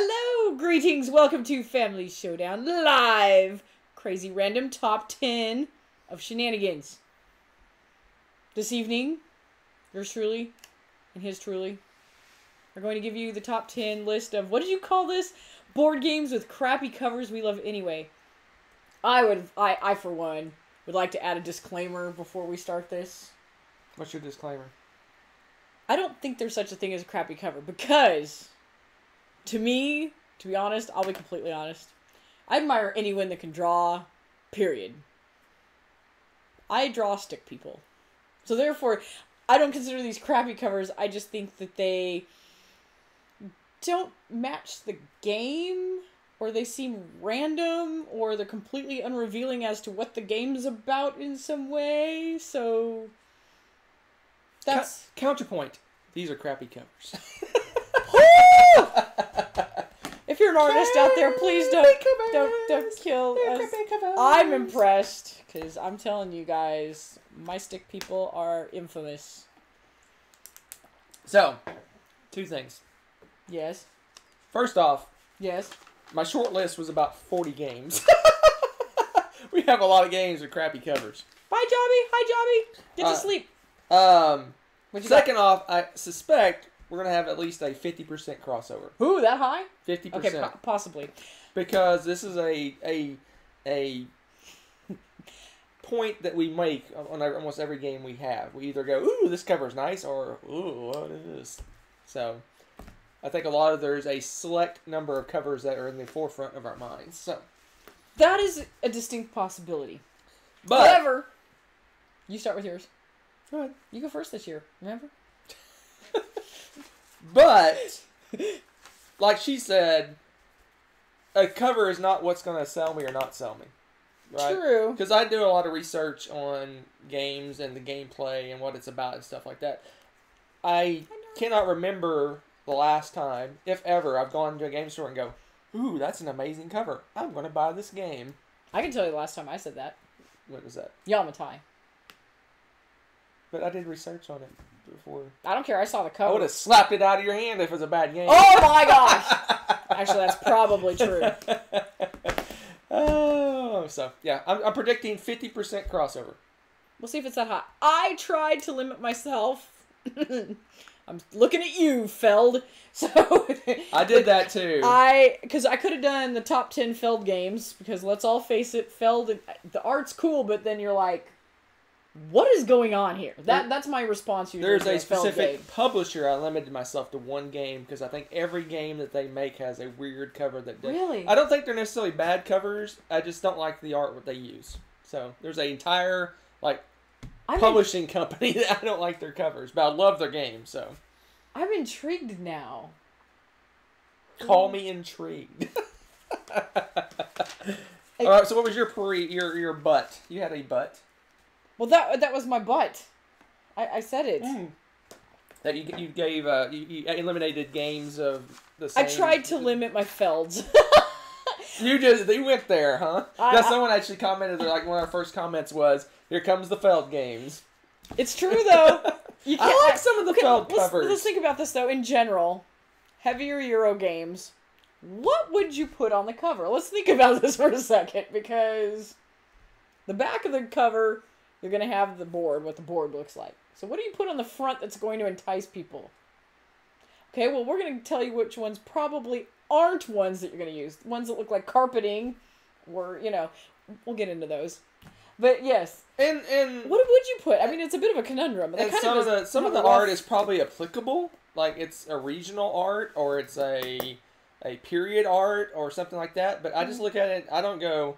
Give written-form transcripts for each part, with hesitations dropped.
Hello, greetings, welcome to Family Showdown Live. Crazy random top 10 of shenanigans. This evening, yours truly and his truly are going to give you the top 10 list of, what did you call this? Board games with crappy covers we love anyway. I for one, would like to add a disclaimer before we start this. What's your disclaimer? I don't think there's such a thing as a crappy cover because, to me, to be honest, I'll be completely honest, I admire anyone that can draw, period. I draw stick people. So therefore, I don't consider these crappy covers. I just think that they don't match the game, or they seem random, or they're completely unrevealing as to what the game's about in some way. So that's counterpoint. These are crappy covers. If you're an artist out there, please don't kill us. I'm impressed, because I'm telling you guys, my stick people are infamous. So, two things. Yes. First off, yes, my short list was about 40 games. We have a lot of games with crappy covers. Bye, Jobby. Hi, Jobby. Get to sleep. Second off, I suspect we're going to have at least a 50% crossover. Ooh, that high? 50%. Okay, possibly. Because this is a point that we make on almost every game we have. We either go, ooh, this cover's nice, or, ooh, what is this? So, I think there's a select number of covers that are in the forefront of our minds. So, that is a distinct possibility. But, however, you start with yours. Go ahead. You go first this year, remember? But, like she said, a cover is not what's going to sell me or not sell me. Right? True. Because I do a lot of research on games and the gameplay and what it's about and stuff like that. I cannot remember the last time, if ever, I've gone to a game store and go, ooh, that's an amazing cover. I'm going to buy this game. I can tell you the last time I said that. What was that? Yamatai. But I did research on it before. I don't care. I saw the cover. I would have slapped it out of your hand if it was a bad game. Oh my gosh! Actually, that's probably true. Oh, so yeah, I'm predicting 50% crossover. We'll see if it's that hot. I tried to limit myself. I'm looking at you, Feld. So I did that too. Because I could have done the top 10 Feld games, because let's all face it, Feld, the art's cool, but then you're like, what is going on here? That's my response usually. There's a specific publisher I limited myself to one game, because I think every game that they make has a weird cover that Really? I don't think they're necessarily bad covers. I just don't like the art what they use. So there's an entire publishing company that I don't like their covers, but I love their games. So I'm intrigued now. Call me intrigued. All right. So what was your butt? You had a butt. Well, that was my butt. I said it. That you gave you eliminated games of the same. I tried to limit my Felds. You went there, huh? Someone actually commented. Like one of our first comments was, "Here comes the Feld games." It's true though. I like some of the Feld covers. Let's think about this though. In general, heavier Euro games. What would you put on the cover? Let's think about this for a second, because the back of the cover, you're going to have the board, what the board looks like. So what do you put on the front that's going to entice people? Okay, well, we're going to tell you which ones probably aren't ones that you're going to use. Ones that look like carpeting, or, we'll get into those. But yes. And what would you put? I mean, it's a bit of a conundrum. And some of the art is probably applicable. Like, it's a regional art, or it's a period art, or something like that. But I just look at it, I don't go,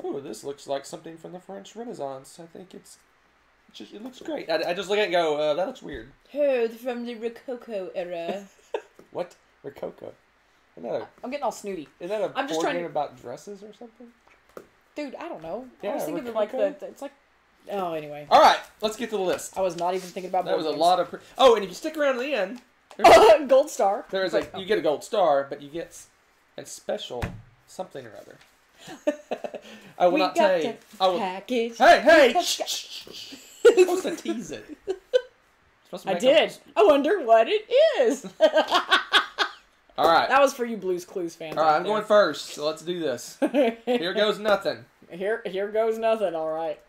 ooh, this looks like something from the French Renaissance. I think it looks great. I just look at it and go, that looks weird. Heard from the Rococo era. What? Rococo? I'm getting all snooty. Is that a board game about dresses or something? Dude, I don't know. Yeah, I was thinking of like it's like, oh, anyway. All right, let's get to the list. I was not even thinking about board That was games. a lot of... and if you stick around to the end... Gold star. You get a gold star, but you get a special something or other. I will not tell you. Package. Hey! Shh. You're supposed to tease it. I did. I wonder what it is. All right. That was for you Blue's Clues fans. All right, I'm going first, so let's do this. Here goes nothing. Here goes nothing. All right.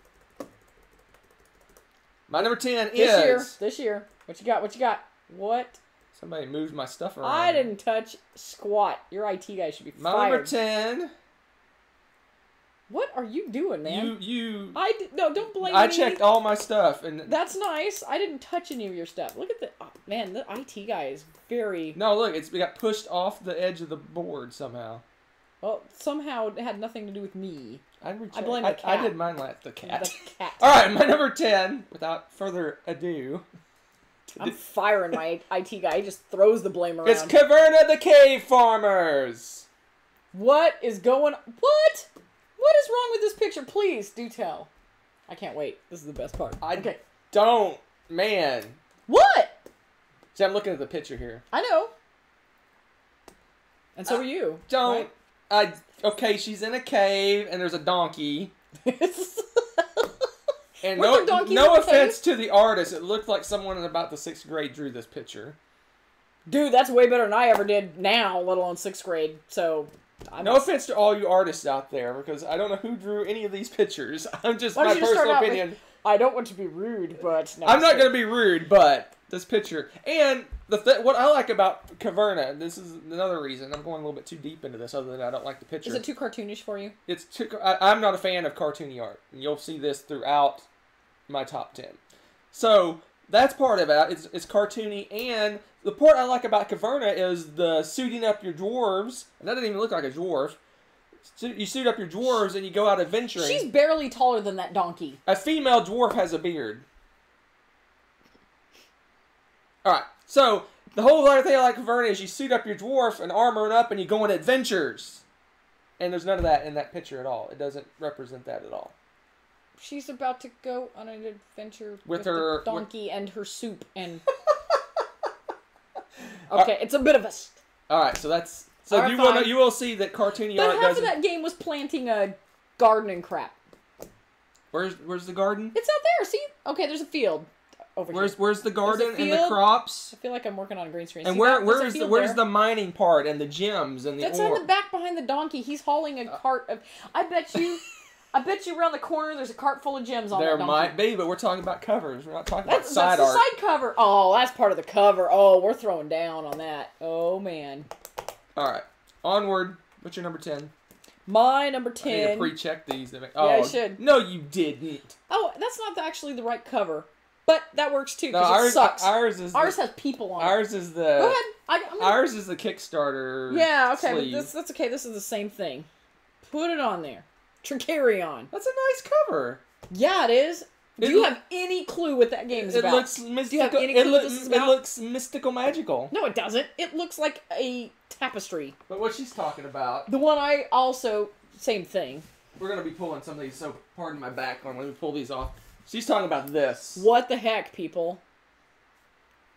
My number 10 is... This year. What you got? What you got? What? Somebody moved my stuff around. I didn't touch squat. Your IT guy should be fired. My number 10... What are you doing, man? No, don't blame me. I checked all my stuff, and that's nice. I didn't touch any of your stuff. Look at the man. The IT guy is very. No, look, it got pushed off the edge of the board somehow. Well, somehow it had nothing to do with me. I blame the cat. I did mine like the cat. The cat. All right, my number 10. Without further ado, I'm firing my IT guy. He just throws the blame around. It's Caverna the Cave Farmers. What is going? What? What is wrong with this picture? Please do tell. I can't wait. This is the best part. Okay. Don't, man. What? See, I'm looking at the picture here. I know. And so are you. Don't. Right? Okay, she's in a cave and there's a donkey. And no offense to the artist, it looked like someone in about the 6th grade drew this picture. Dude, that's way better than I ever did now, let alone 6th grade. So. No offense to all you artists out there, because I don't know who drew any of these pictures. I'm just my personal opinion. I don't want to be rude, but no, I'm not going to be rude, but this picture and what I like about Caverna. This is another reason I'm going a little bit too deep into this. Other than I don't like the picture. Is it too cartoonish for you? It's too. I'm not a fan of cartoony art, and you'll see this throughout my top 10. So that's part of it. It's cartoony, and the part I like about Caverna is the suiting up your dwarves. And that doesn't even look like a dwarf. So you suit up your dwarves and you go out adventuring. She's barely taller than that donkey. A female dwarf has a beard. Alright, so the whole other thing I like Caverna is you suit up your dwarf and armor it up and you go on adventures. And there's none of that in that picture at all. It doesn't represent that at all. She's about to go on an adventure with her donkey and her soup and... Okay, it's a bit of a... Alright, so that's... So right, you will see that cartoony art doesn't... But half of that game was planting a garden and crap. Where's the garden? It's out there, see? Okay, there's a field over here. Where's the garden and the crops? I feel like I'm working on a green screen. And where's the mining part and the gems and the That's in the back behind the donkey. He's hauling a cart of... I bet you around the corner there's a cart full of gems on that donkey. There might be, but we're talking about covers. We're not talking about side art. That's the side cover. Oh, that's part of the cover. Oh, we're throwing down on that. Oh, man. Alright. Onward. What's your number 10? My number 10. I need to pre-check these. Oh, yeah, I should. No, you didn't. Oh, that's not actually the right cover. But that works too, because it sucks. Ours has people on it. Ours is the... Go ahead. Ours is the Kickstarter okay. sleeve. That's okay. This is the same thing. Put it on there. Carry on. That's a nice cover. Yeah, it is. Do you have any clue what that game is about? It looks mystical. Do you have any clue what this is about? It looks mystical magical. No, it doesn't. It looks like a tapestry. But what she's talking about... The one I also... Same thing. We're going to be pulling some of these, so pardon my background. Let me pull these off. She's talking about this. What the heck, people?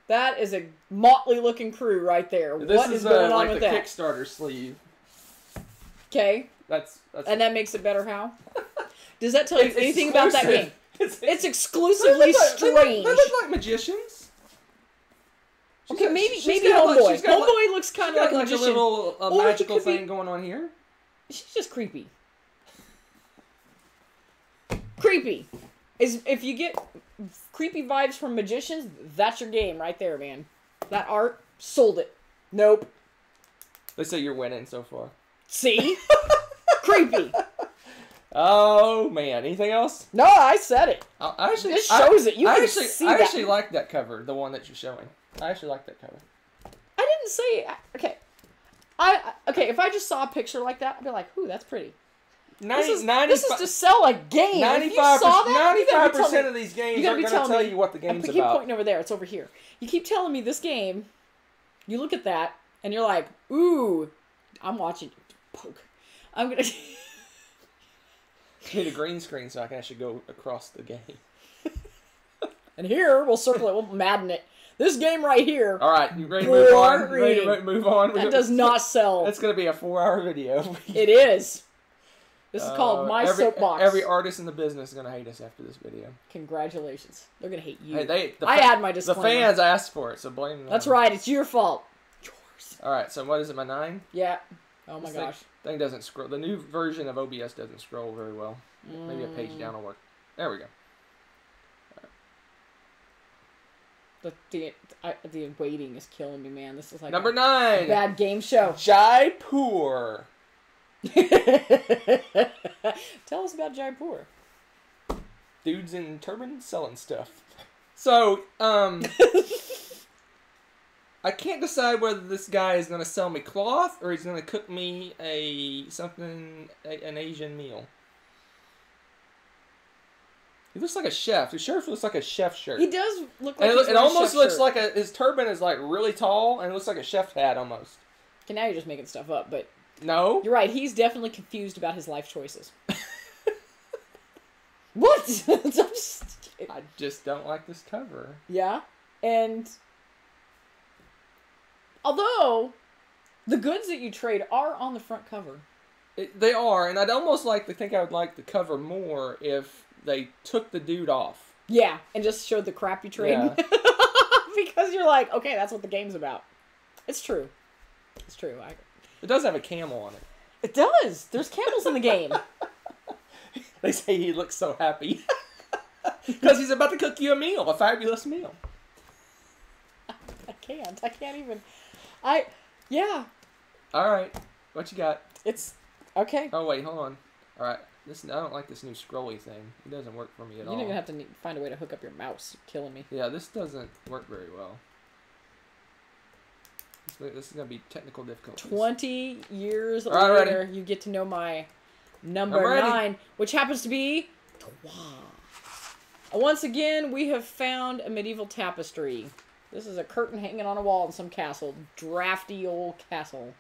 That is a motley looking crew right there. What is going on with that? This is like the Kickstarter sleeve. Okay. That's and that makes it better how? Does that tell you anything about that game? It's exclusively strange. They look like magicians. Okay, maybe Homeboy. Homeboy looks kind of like a magician. A little magical thing going on here. She's just creepy. Creepy. If you get creepy vibes from magicians, that's your game right there, man. That art sold it. Nope. They say you're winning so far. See? Creepy. Oh man, anything else? No, I said it. This shows it. I actually like that cover, the one that you're showing. I actually like that cover. I didn't say okay. Okay, if I just saw a picture like that, I'd be like, "Ooh, that's pretty." This is to sell a game. 95% of these games aren't going to tell you what the game's about. I keep pointing over there. It's over here. You keep telling me this game. You look at that, and you're like, "Ooh, I'm watching." Poke. I'm gonna. I need a green screen so I can actually go across the game. And here we'll circle it. We'll madden it. This game right here. All right, you ready to move on? Ready to move on? That does not sell. It's going to be a 4-hour video. It is. This is called My Soapbox. Every artist in the business is going to hate us after this video. Congratulations. They're going to hate you. Hey, I had my disclaimer. The fans asked for it, so blame them. That's right. It's your fault. Your All right, so what is it, my 9? Yeah. Oh my This gosh. Thing doesn't scroll. The new version of OBS doesn't scroll very well. Maybe a page down will work. There we go. The waiting is killing me, man. This is like Number a 9. bad game show. Jaipur. Tell us about Jaipur. Dudes in turbans selling stuff. So, I can't decide whether this guy is going to sell me cloth or he's going to cook me an Asian meal. He looks like a chef. His shirt looks like a chef shirt. He does look like it almost looks like his turban is like really tall and it looks like a chef hat almost. Okay, now you're just making stuff up, but no, you're right. He's definitely confused about his life choices. What? I just don't like this cover. Yeah, and although the goods that you trade are on the front cover, they are, and I'd almost like to think I would like the cover more if they took the dude off. Yeah, and just showed the crap you trade. Yeah. Because you're like, okay, that's what the game's about. It's true. It's true. It does have a camel on it. It does. There's camels in the game. They say he looks so happy. Because he's about to cook you a meal, a fabulous meal. I can't even. Yeah. All right. What you got? It's okay. Oh, wait, hold on. All right. I don't like this new scrolly thing. It doesn't work for me at all. You don't even have to find a way to hook up your mouse. You're killing me. Yeah, this doesn't work very well. This is going to be technical difficulties. 20 years later, you get to know my number 9, which happens to be Trois. Once again, we have found a medieval tapestry. This is a curtain hanging on a wall in some castle. Drafty old castle.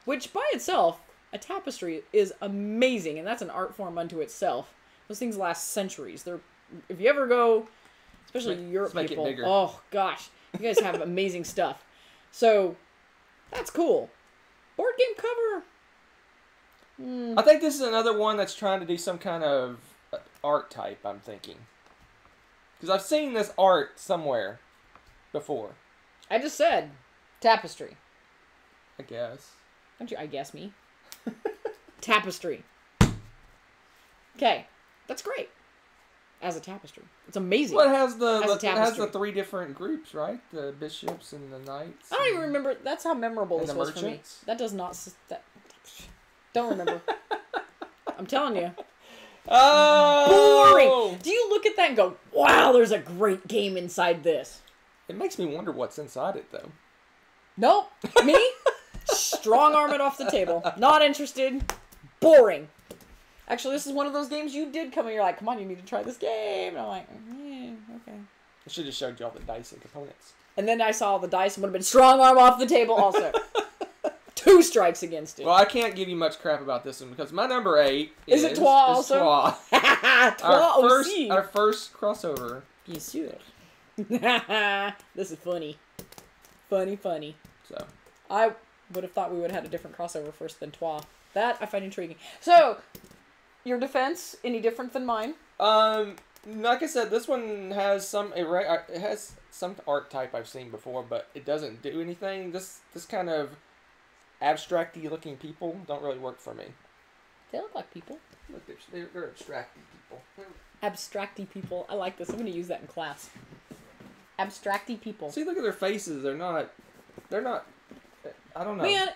Which, by itself, a tapestry is amazing, and that's an art form unto itself. Those things last centuries. If you ever go, especially Europe people, oh gosh, you guys have amazing stuff. So, that's cool. Board game cover. I think this is another one that's trying to do some kind of art type, I'm thinking. Because I've seen this art somewhere before. I just said tapestry. I guess. Don't you I guess me? Tapestry. Okay. That's great. As a tapestry. It's amazing. Well, it has the 3 different groups, right? The bishops and the knights. I don't even remember. That's how memorable this was for me. That does not... don't remember. I'm telling you. Oh! Boring! Do you look at that and go, wow, there's a great game inside this? It makes me wonder what's inside it, though. Nope. Me? Strong arm it off the table. Not interested. Boring. Actually, this is one of those games you did come and you're like, come on, you need to try this game. And I'm like, yeah, okay. I should have showed you all the dice and components. And then I saw the dice and would have been strong arm off the table also. 2 strikes against it. Well, I can't give you much crap about this one because my number 8 is it Trois also? Trois. Our first crossover. Bien sûr. This is funny. Funny. So. I would have thought we would have had a different crossover first than Trois. That I find intriguing. So, your defense, any different than mine? Like I said, this one has it has some art type I've seen before, but it doesn't do anything. This kind of abstracty looking people don't really work for me. They look like people. Look, they're abstracty people. Abstracty people. I like this. I'm going to use that in class. Abstracty people. See, look at their faces. They're not. I don't know. Man,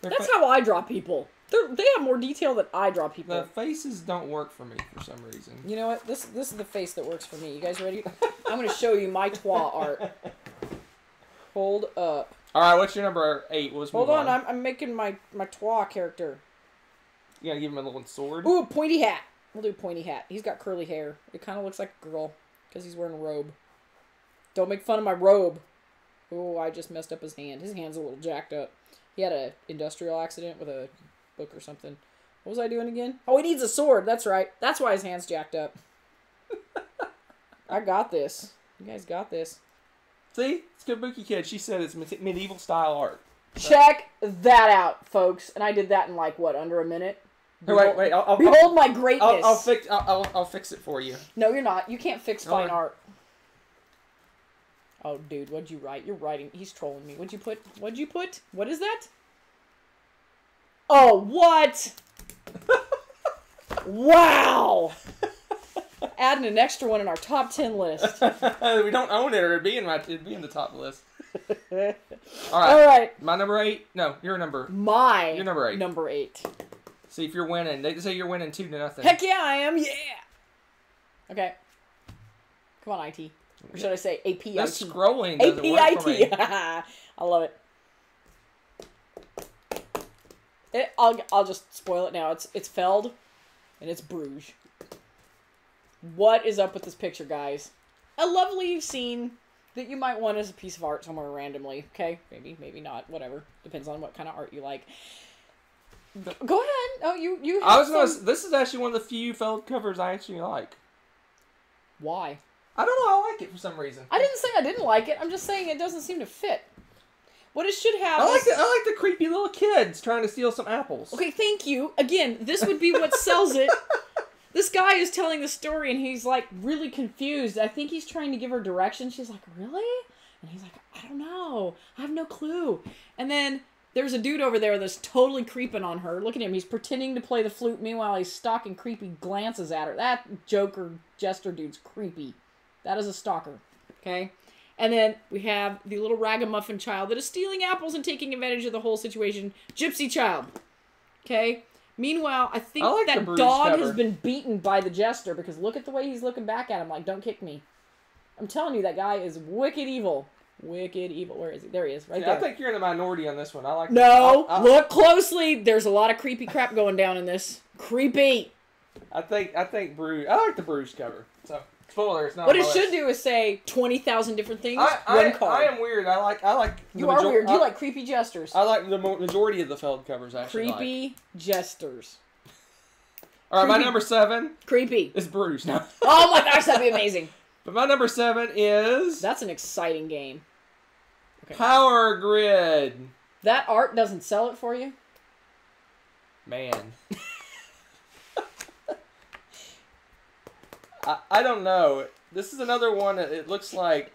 that's how I draw people. They have more detail than I draw people. The faces don't work for me for some reason. You know what? This is the face that works for me. You guys ready? I'm going to show you my Trois art. Hold up. All right, what's your number 8? Hold on. I'm making my Trois character. You gotta give him a little sword? Ooh, pointy hat. We'll do pointy hat. He's got curly hair. It kind of looks like a girl because he's wearing a robe. Don't make fun of my robe. Oh, I just messed up his hand. His hand's a little jacked up. He had an industrial accident with a book or something. What was I doing again? Oh, he needs a sword. That's right. That's why his hand's jacked up. I got this. You guys got this. See? It's Kabuki Kid. She said it's medieval style art. Check that out, folks. And I did that in like, what, under a minute? Behold, wait. Behold my greatness. I'll fix it for you. No, you're not. You can't fix fine art. Oh, dude, what'd you write? You're writing. He's trolling me. What'd you put? What'd you put? What is that? Oh, what? Wow. Adding an extra one in our top 10 list. We don't own it, or it'd be in the top list. All All right. My number 8. No, your number. Your number 8. Number 8. See if you're winning. They say you're winning 2-0. Heck yeah, I am. Yeah. Okay. Come on, IT. Or should I say APIT? This scrolling doesn't work for me. I love it. I'll just spoil it now. It's Feld, and it's Bruges. What is up with this picture, guys? A lovely scene that you might want as a piece of art somewhere randomly. Okay, maybe not. Whatever. Depends on what kind of art you like. Go ahead. Oh, you. This is actually one of the few Feld covers I actually like. Why? I don't know. I like it for some reason. I didn't say I didn't like it. I'm just saying it doesn't seem to fit. What it should have. I like the creepy little kids trying to steal some apples. Okay, thank you. Again, this would be what sells it. This guy is telling the story, and he's, like, really confused. I think he's trying to give her direction. She's like, really? And he's like, I don't know. I have no clue. And then there's a dude over there that's totally creeping on her. Look at him. He's pretending to play the flute. Meanwhile, he's stalking creepy glances at her. That Joker jester dude's creepy. That is a stalker. Okay? And then we have the little ragamuffin child that is stealing apples and taking advantage of the whole situation. Gypsy child. Okay? Meanwhile, I think that dog has been beaten by the jester because look at the way he's looking back at him like, don't kick me. I'm telling you, that guy is wicked evil. Wicked evil. Where is he? There he is, right there. I think you're in the minority on this one. I like. No, look closely. There's a lot of creepy crap going down in this. Creepy. I think Bruges. I like the Bruges cover. So spoilers. What it should do is say 20,000 different things. One card. I am weird. I like. You are weird. You like creepy jesters. I like the majority of the Feld covers. Actually, creepy jesters. All right, my number 7. Creepy. Is Bruges now. Oh my gosh, that'd be amazing. But my number 7 is. That's an exciting game. Okay. Power Grid. That art doesn't sell it for you? Man. I don't know. This is another one that it looks like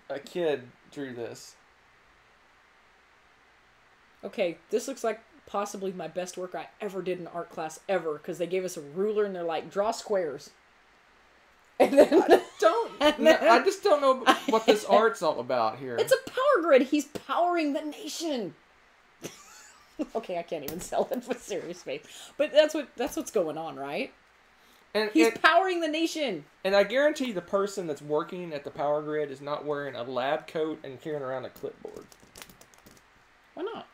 a kid drew this. Okay, this looks like possibly my best work I ever did in art class ever, because they gave us a ruler and they're like, draw squares. And then I just don't know what this art's all about here. It's a power grid. He's powering the nation. Okay, I can't even sell it with serious faith. But that's what's going on, right? And he's powering the nation. And I guarantee the person that's working at the power grid is not wearing a lab coat and carrying around a clipboard. Why not?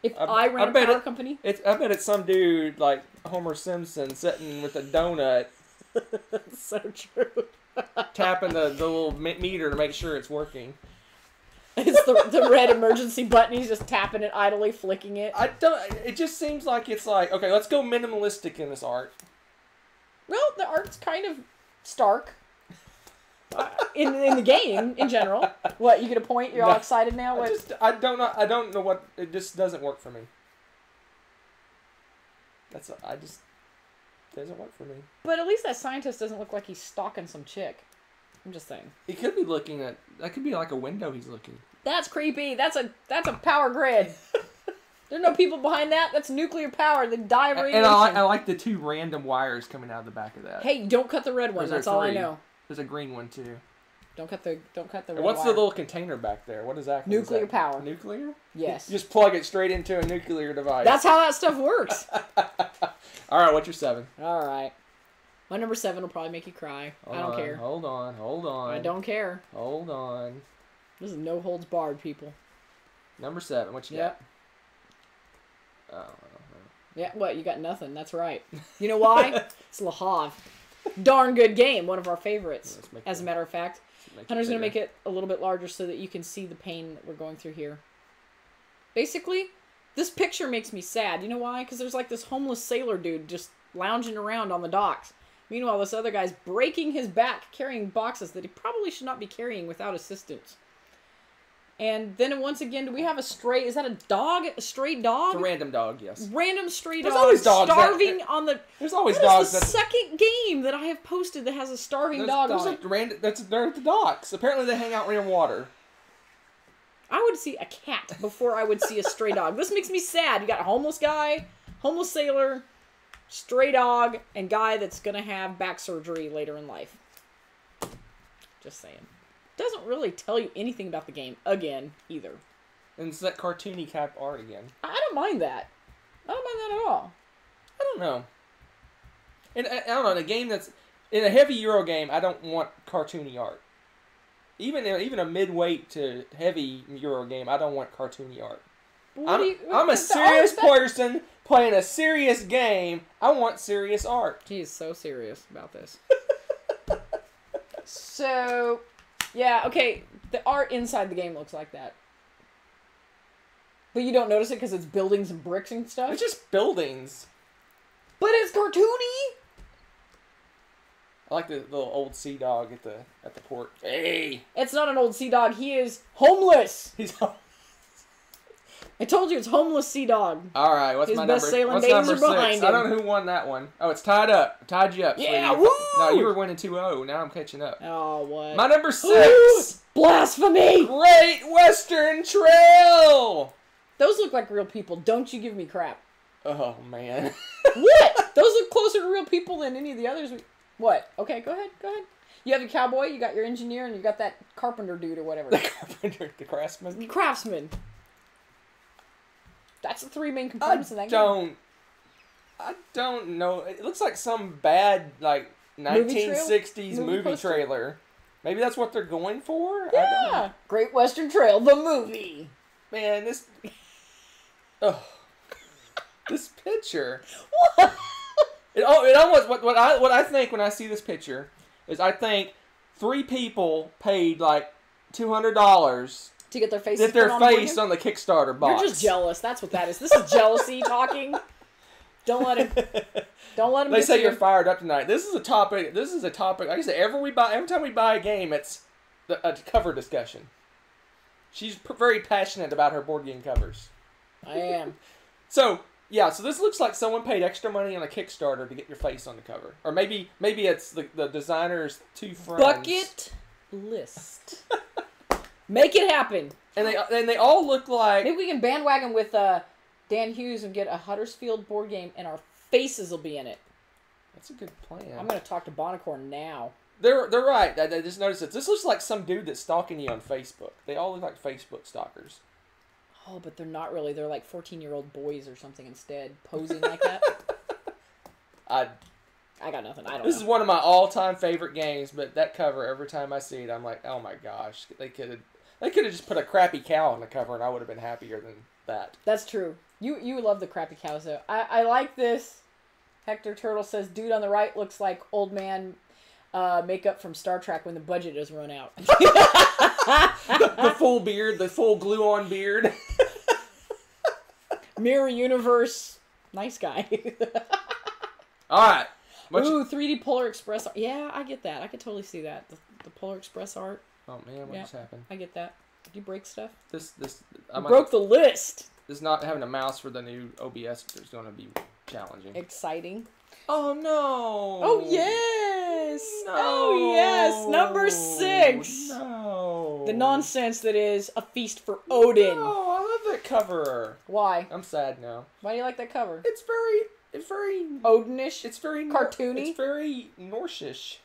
If I ran a power company? I bet it's some dude like Homer Simpson sitting with a donut. That's so true. Tapping the little meter to make sure it's working. It's the red emergency button. He's just tapping it idly, flicking it. It just seems like it's like, okay, let's go minimalistic in this art. Well, the art's kind of stark. In the game, in general. What, you get a point? You're all excited now? I don't know what... It just doesn't work for me. Doesn't work for me. But at least that scientist doesn't look like he's stalking some chick. I'm just saying. He could be looking at... That could be like a window he's looking. That's creepy. That's a power grid. There's no people behind that. That's nuclear power. They die of radiation. And I like the 2 random wires coming out of the back of that. Hey, don't cut the red one. That's all I know. There's a green one too. Don't cut the red what's wire. The little container back there? What is that? Nuclear power. Nuclear? Yes. You just plug it straight into a nuclear device. That's how that stuff works. All right, what's your 7? All right. My number 7 will probably make you cry. I don't care. Hold on. I don't care. Hold on. This is no holds barred, people. Number 7. What you got? Oh. Yeah, what? You got nothing. That's right. You know why? It's Le Havre. Darn good game. One of our favorites, as a matter of fact. Hunter's going to make it a little bit larger so that you can see the pain that we're going through here. Basically, this picture makes me sad. You know why? Because there's like this homeless sailor dude just lounging around on the docks. Meanwhile, this other guy's breaking his back, carrying boxes that he probably should not be carrying without assistance. And then once again, do we have a stray? Is that a dog? A stray dog? It's a random dog, yes. Random stray dog. There's always dogs starving on the. There's always that dogs. Is the second game that I have posted that has a starving dog on it. They're at the docks. Apparently, they hang out near water. I would see a cat before I would see a stray dog. This makes me sad. You got a homeless guy, homeless sailor, stray dog, and guy that's gonna have back surgery later in life. Just saying. Doesn't really tell you anything about the game again either. And it's that cartoony cap art again. I don't mind that. I don't mind that at all. I don't know. And I don't know, in a game that's in a heavy Euro game, I don't want cartoony art. Even a mid-weight to heavy Euro game, I don't want cartoony art. I'm a serious person playing a serious game. I want serious art. He's so serious about this. So, yeah, okay. The art inside the game looks like that. But you don't notice it because it's buildings and bricks and stuff? It's just buildings. But it's cartoony! I like the little old sea dog at the port. Hey! It's not an old sea dog. He is homeless! He's homeless. I told you it's homeless sea dog. All right, what's my number? His best sailing What's days number are behind 6? him. I don't know who won that one. Oh, it's tied up. Tied you up. Yeah, sweetie. woo! No, you were winning 2-0. Now I'm catching up. Oh, what? My number 6. Blasphemy! Great Western Trail! Those look like real people. Don't you give me crap. Oh, man. What? Those look closer to real people than any of the others. What? Okay, go ahead. Go ahead. You have your cowboy, you got your engineer, and you got that carpenter dude or whatever. The carpenter, the craftsman? Craftsman. That's the 3 main components of that game. I don't know. It looks like some bad, like, 1960s movie trailer. Maybe that's what they're going for? Yeah. I don't know. Great Western Trail, the movie. Man, this... Oh. This picture. What? It almost... What I think when I see this picture is I think 3 people paid, like, $200... To get their face on the Kickstarter box. You're just jealous. That's what that is. This is jealousy talking. Don't let him. They say you're fired up tonight. This is a topic. Like I said, every time we buy a game, it's a cover discussion. She's very passionate about her board game covers. I am. So this looks like someone paid extra money on a Kickstarter to get your face on the cover, or maybe it's the designer's 2 friends. Bucket list. Make it happen. And they all look like... Maybe we can bandwagon with Dan Hughes and get a Huddersfield board game, and our faces will be in it. That's a good plan. I'm going to talk to Bonacore now. They're right. I just noticed it. This looks like some dude that's stalking you on Facebook. They all look like Facebook stalkers. Oh, but they're not really. They're like 14-year-old boys or something instead, posing like that. I got nothing. I don't know. This is one of my all-time favorite games, but that cover, every time I see it, I'm like, oh my gosh. They could have just put a crappy cow on the cover, and I would have been happier than that. That's true. You love the crappy cows, though. I like this. Hector Turtle says, dude on the right looks like old man makeup from Star Trek when the budget has run out. the full beard, the full glue-on beard. Mirror Universe. Nice guy. All right. Ooh, 3D Polar Express art. Yeah, I get that. I could totally see that. The Polar Express art. Oh man, what just happened? I get that. Did you break stuff? I broke the list. This not having a mouse for the new OBS is going to be challenging. Exciting. Oh no! Oh yes! No. Oh yes! Number 6. No. The nonsense that is A Feast for Odin. No, I love that cover. Why? I'm sad now. Why do you like that cover? It's very Odinish. It's very cartoony. It's very Norsish.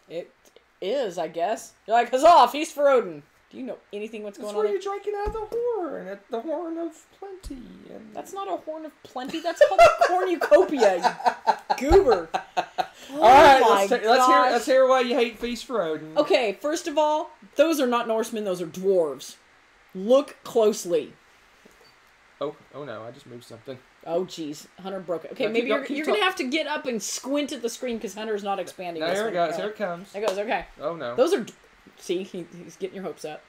It is, I guess. You're like, huzzah! Feast for Odin. Do you know anything what's going on? That's where you're drinking out of the horn, at the horn of plenty. And... That's not a horn of plenty. That's called a cornucopia. You goober. Oh, all right, let's hear why you hate Feast for Odin. Okay, first of all, those are not Norsemen. Those are dwarves. Look closely. Oh no! I just moved something. Oh jeez, Hunter broke it. Okay, No, maybe you're gonna have to get up and squint at the screen because Hunter's not expanding. No, here it goes. Here it comes. There it goes. Okay. Oh no. Those are. See, he's getting your hopes up.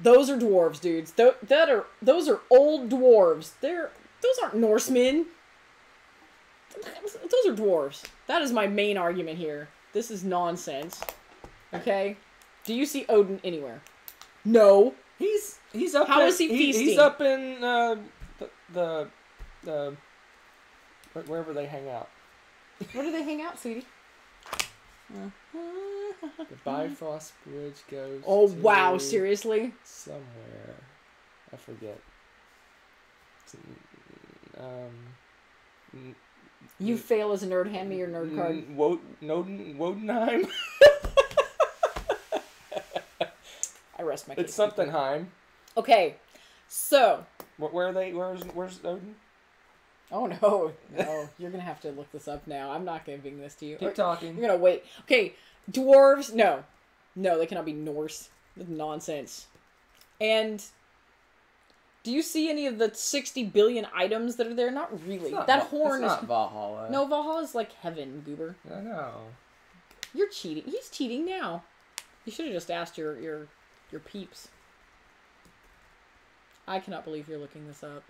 Those are dwarves, dudes. Those are old dwarves. Those aren't Norsemen. Those are dwarves. That is my main argument here. This is nonsense. Okay? Do you see Odin anywhere? No. He's up. How in, is he feasting? He's up in the wherever they hang out. Where do they hang out, sweetie? The Bifrost Bridge goes. Oh to wow! Seriously? Somewhere, I forget. You fail as a nerd. Hand me your nerd card. Wodenheim. I rest my case. It's something Heim. Okay, so. Where are they? Where's Odin? Oh no, no! You're gonna have to look this up now. I'm not giving this to you. Keep talking. You're gonna wait. Okay, dwarves. No, they cannot be Norse. That's nonsense. And do you see any of the 60 billion items that are there? Not really. That horn is not Valhalla. No, Valhalla is like heaven, goober. I know. You're cheating. He's cheating now. You should have just asked your peeps. I cannot believe you're looking this up.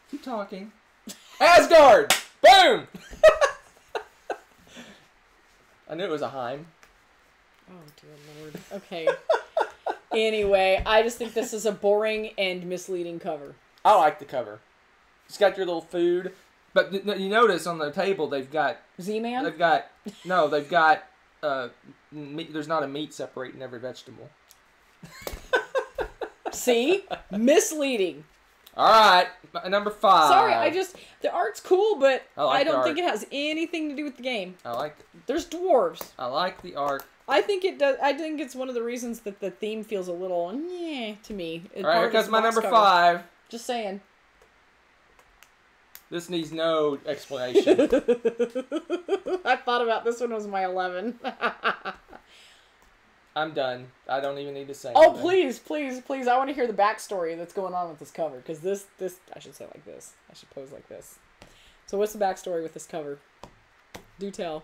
Keep talking. Asgard! Boom! I knew it was a Heim. Oh, dear Lord. Okay. Anyway, I just think this is a boring and misleading cover. I like the cover. It's got your little food. But you notice on the table they've got... Z-Man? They've got... No, they've got... meat, there's not a meat separating every vegetable. See? Misleading. All right, number 5. Sorry, the art's cool, but I don't think art. it has anything to do with the game. There's dwarves. I like the art. I think it does. I think it's one of the reasons that the theme feels a little to me. All right, here comes my number 5. Just saying. This needs no explanation. I thought about this one was my 11. I'm done. I don't even need to say Oh, anything. please. I want to hear the backstory that's going on with this cover. Because this, I should say like this. I should pose like this. So what's the backstory with this cover? Do tell.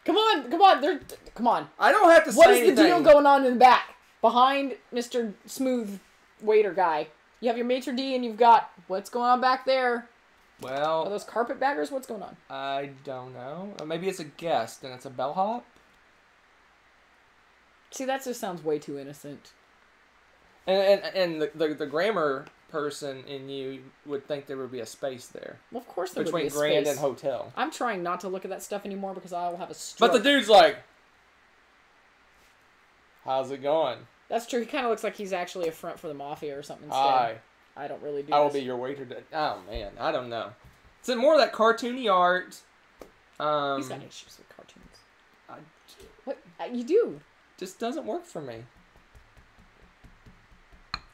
Come on. Come on. I don't have to say anything. What is the deal going on in the back? Behind Mr. Smooth Waiter guy. You have your maitre d' and you've got, what's going on back there? Well. Are those carpetbaggers? What's going on? I don't know. Maybe it's a guest and it's a bellhop? See, that just sounds way too innocent. And the grammar person in you would think there would be a space there. Well, of course there would be a space. Between Grand and Hotel. I'm trying not to look at that stuff anymore because I will have a stroke. But the dude's like, how's it going? That's true. He kind of looks like he's actually a front for the mafia or something instead. Hi. I don't really do I will this. be your waiter. Oh, man. I don't know. It's more of that cartoony art. He's got issues with cartoons. What? You do? Just doesn't work for me.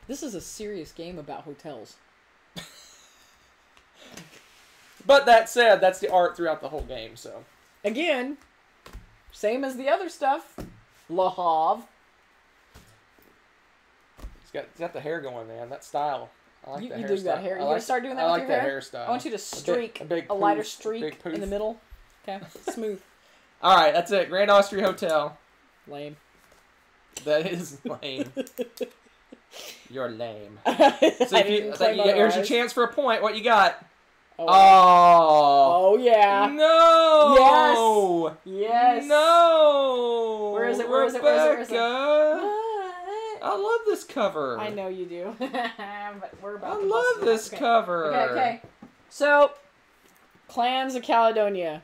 This is a serious game about hotels. But that said, that's the art throughout the whole game, so. Again, same as the other stuff. Le Havre. It's got the hair going, man. That style. I like You hairstyle. dig that hair. You gonna start doing that with your hair? I like the hairstyle. I want you to streak a lighter streak in the middle. Okay, smooth. All right, that's it. Grand Austria Hotel. Lame. That is lame. You're lame. So here's your chance for a point. What you got? Oh yeah. No. Yes. No. Where is it? Rebecca. I love this cover. I know you do. But we're about I love this cover. Okay. So, Clans of Caledonia.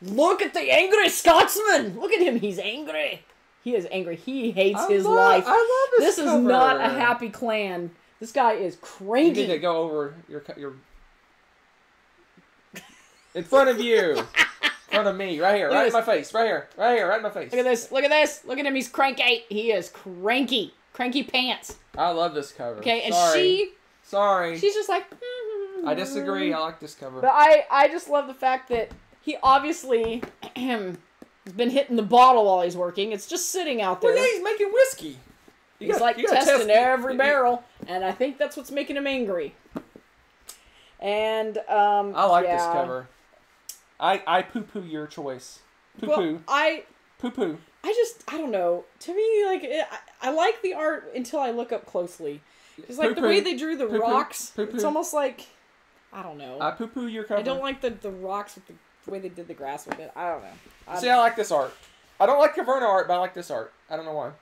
Look at the angry Scotsman. Look at him. He's angry. He is angry. He hates his life. I love this cover. This is not a happy clan. This guy is cranky. You need to go over your in front of you. In front of me. Right here. Right in my face. Right here. Right in my face. Look at this. Look at this. Look at him. He's cranky. He is cranky. Cranky pants. I love this cover. Okay, and Sorry. she's just like... I disagree. I like this cover. But I just love the fact that he obviously has been hitting the bottle while he's working. It's just sitting out there. Well, yeah, he's making whiskey. He's testing every barrel, and I think that's what's making him angry. And I like this cover. I poo-poo your choice. Poo-poo. Well, Poo-poo. I don't know. To me, like, I like the art until I look up closely. It's like the way they drew the rocks. It's almost like, I don't know. I poo-poo your cover. I don't like the rocks with the way they did the grass with it. I don't know. I like this art. I don't like Caverna art, but I like this art. I don't know why.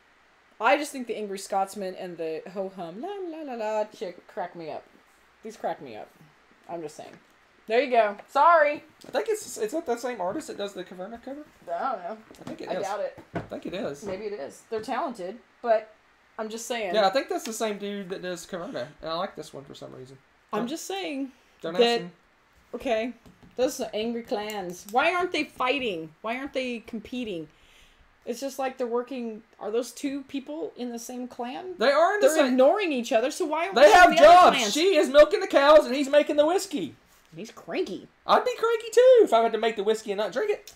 I just think the Angry Scotsman and the ho-hum la la la la chick crack me up. These crack me up. I'm just saying. There you go. Sorry. I think it's not the same artist that does the Caverna cover. I don't know. I think it is. I doubt it. I think it is. Maybe it is. They're talented, but I'm just saying. Yeah, I think that's the same dude that does Caverna, and I like this one for some reason. I'm just saying. Don't that, ask him. Okay. Those are angry clans. Why aren't they fighting? Why aren't they competing? It's just like they're working. Are those two people in the same clan? They are in the They're same. ignoring each other. So why? They have the jobs. She is milking the cows, and he's making the whiskey. He's cranky. I'd be cranky too if I had to make the whiskey and not drink it.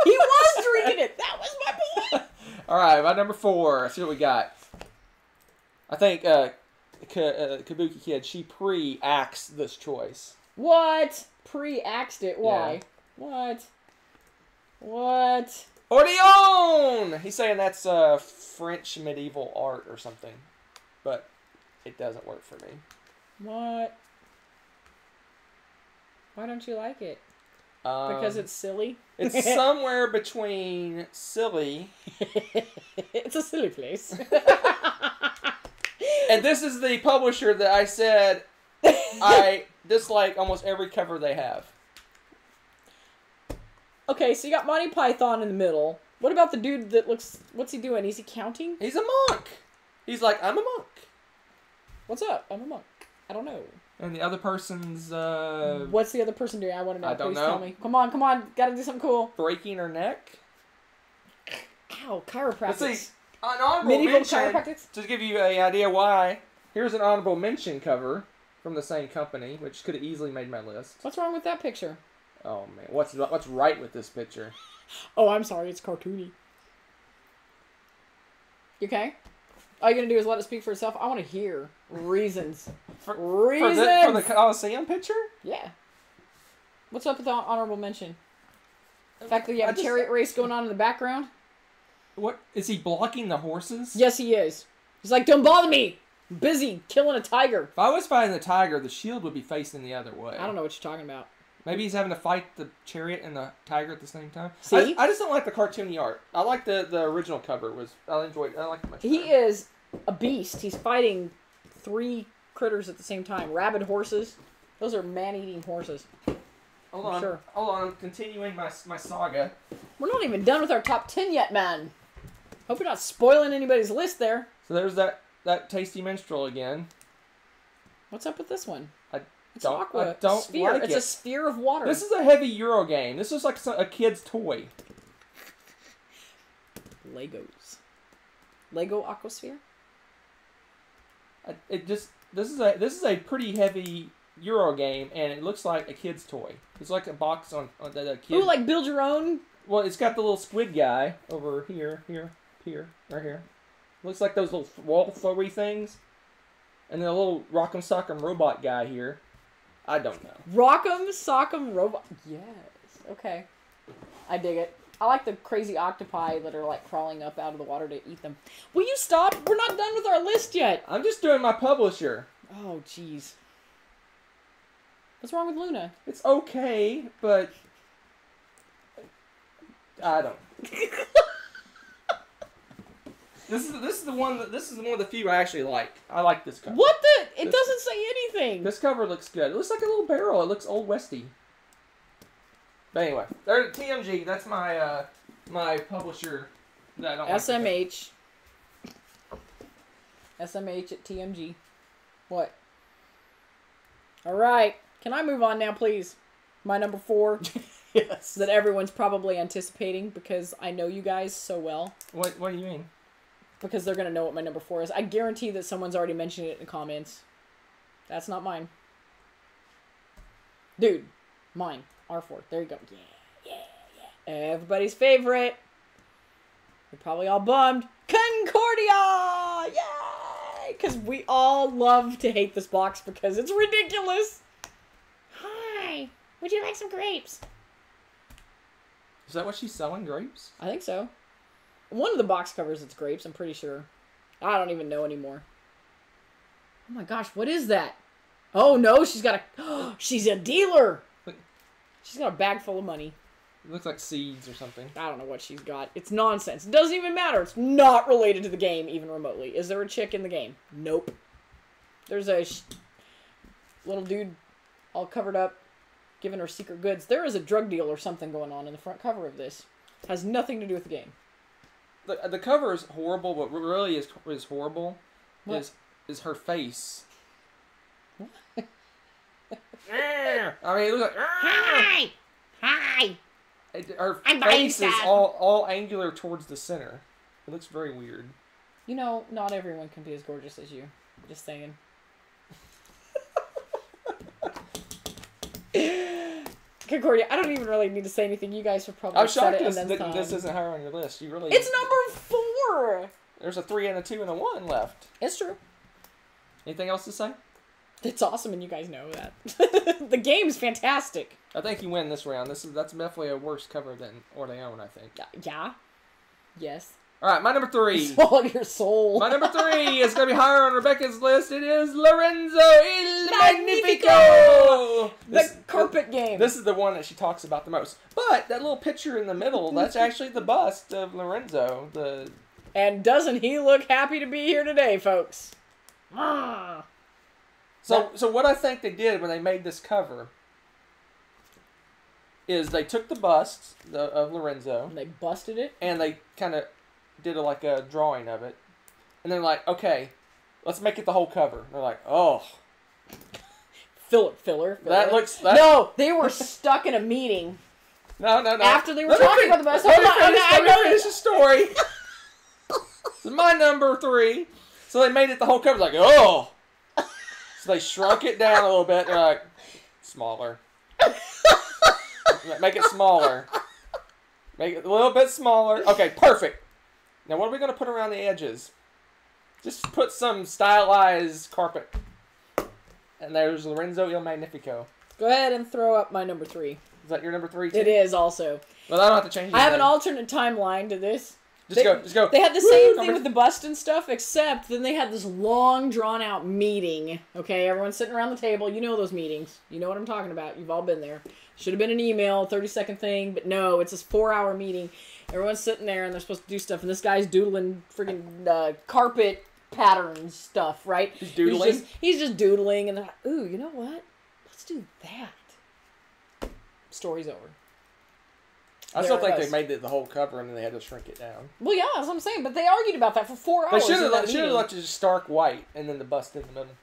He was drinking it. That was my point. All right, my number 4. Let's see what we got. I think Kabuki Kid, she pre-axed this choice. What? Pre-axed it? Why? Yeah. What? Odin! He's saying that's French medieval art or something, but it doesn't work for me. What? Why don't you like it? Because it's silly? It's somewhere between silly. It's a silly place. And this is the publisher that I said I dislike almost every cover they have. Okay, so you got Monty Python in the middle. What about the dude that looks... What's he doing? Is he counting? He's a monk. He's like, I'm a monk. What's up? I'm a monk. I don't know. And the other person's... What's the other person doing? I want to know. I don't Please know. tell me. Come on, come on. Gotta do something cool. breaking her neck. Ow, chiropractics. Let's see. An honorable Medieval mention, chiropractics? to give you an idea why, here's an honorable mention cover from the same company, which could have easily made my list. What's wrong with that picture? Oh, man. What's right with this picture? Oh, I'm sorry. It's cartoony. You okay? All you're going to do is let it speak for itself? I want to hear reasons. Reasons! For the Coliseum picture? Yeah. What's up with the honorable mention? The fact that you have a chariot race going on in the background? What? Is he blocking the horses? Yes, he is. He's like, don't bother me! I'm busy killing a tiger. If I was fighting the tiger, the shield would be facing the other way. I don't know what you're talking about. Maybe he's having to fight the chariot and the tiger at the same time. See? I just don't like the cartoony art. I like the original cover. I enjoyed it. I like it much better. He is a beast. He's fighting 3 critters at the same time. Rabid horses. Those are man-eating horses. Hold on. Sure. Hold on. I'm continuing my saga. We're not even done with our top 10 yet, man. Hope you're not spoiling anybody's list there. So there's that tasty minstrel again. What's up with this one? It's don't- aqua. I don't sphere. like It's it. a sphere of water. This is a heavy Euro game. This is like a kid's toy. Legos. Lego Aquasphere? This is a pretty heavy Euro game, and it looks like a kid's toy. It's like a box on the kid. Ooh, like build your own? Well, it's got the little squid guy over here, right here. Looks like those little wall furry things. And then a little Rock'em Sock'em robot guy here. I don't know. Rock'em Sock'em Robot. Yes. Okay. I dig it. I like the crazy octopi that are like crawling up out of the water to eat them. Will you stop? We're not done with our list yet. I'm just doing my publisher. Oh, jeez. What's wrong with Luna? It's okay, but I don't. This is one of the few I actually like. I like this cover. What the? It doesn't say anything. This cover looks good. It looks like a little barrel. It looks old westy. But anyway, there's TMG. That's my my publisher that I don't like. SMH. SMH at TMG. What? All right. Can I move on now, please? My number 4. Yes. That everyone's probably anticipating because I know you guys so well. What do you mean? Because they're going to know what my number 4 is. I guarantee that someone's already mentioned it in the comments. That's not mine. Dude. Mine. R4. There you go. Yeah. Everybody's favorite. You're probably all bummed. Concordia! Yay! Because we all love to hate this box because it's ridiculous. Hi. Would you like some grapes? Is that what she's selling? Grapes? I think so. One of the box covers, it's grapes, I'm pretty sure. I don't even know anymore. Oh my gosh, what is that? Oh no, she's got a... she's a dealer! She's got a bag full of money. It looks like seeds or something. I don't know what she's got. It's nonsense. It doesn't even matter. It's not related to the game, even remotely. Is there a chick in the game? Nope. There's a little dude all covered up, giving her secret goods. There is a drug deal or something going on in the front cover of this. Has nothing to do with the game. The cover is horrible, but what really is horrible is her face. What? I mean, it looks like... Hi! Hi! Her face is all angular towards the center. It looks very weird. You know, not everyone can be as gorgeous as you. Just saying. Concordia, I don't even really need to say anything. You guys have probably said it. I'm shocked this isn't higher on your list. You really... It's number 4! There's a 3 and a 2 and a 1 left. It's true. Anything else to say? It's awesome, and you guys know that. The game's fantastic. I think you win this round. That's definitely a worse cover than Orleans, I think. Yeah. Yes. All right, my number 3. Swallow your soul. My number 3 is going to be higher on Rebecca's list. It is Lorenzo il Magnifico! The carpet game. This is the one that she talks about the most. But that little picture in the middle, that's actually the bust of Lorenzo. And doesn't he look happy to be here today, folks? Ah. So what I think they did when they made this cover is they took the bust of Lorenzo. And they busted it? And they kind of did a drawing of it. And they're like, okay, let's make it the whole cover. And they're like, oh. Filler. No, they were stuck in a meeting. No. After they were talking about the bust. Let me finish the story. This is my number 3. So they made it the whole cover. Like, oh. So they shrunk it down a little bit. They're like, smaller. Make it smaller. Make it a little bit smaller. Okay, perfect. Now what are we going to put around the edges? Just put some stylized carpet. And there's Lorenzo il Magnifico. Go ahead and throw up my number 3. Is that your number 3 too? It is also. Well, I don't have to change it. I have an alternate timeline to this. Just go. They had the same thing with the bust and stuff, except then they had this long, drawn-out meeting. Okay, everyone's sitting around the table. You know those meetings. You know what I'm talking about. You've all been there. Should have been an email, 30-second thing, but no, it's this 4-hour meeting. Everyone's sitting there, and they're supposed to do stuff, and this guy's doodling freaking carpet pattern stuff, right? He's doodling? He's just doodling, and they're like, ooh, you know what? Let's do that. Story's over. I still think they made it the whole cover and then they had to shrink it down. Well, yeah, that's what I'm saying. But they argued about that for 4 hours. They should have left it just stark white and then the bust in the middle.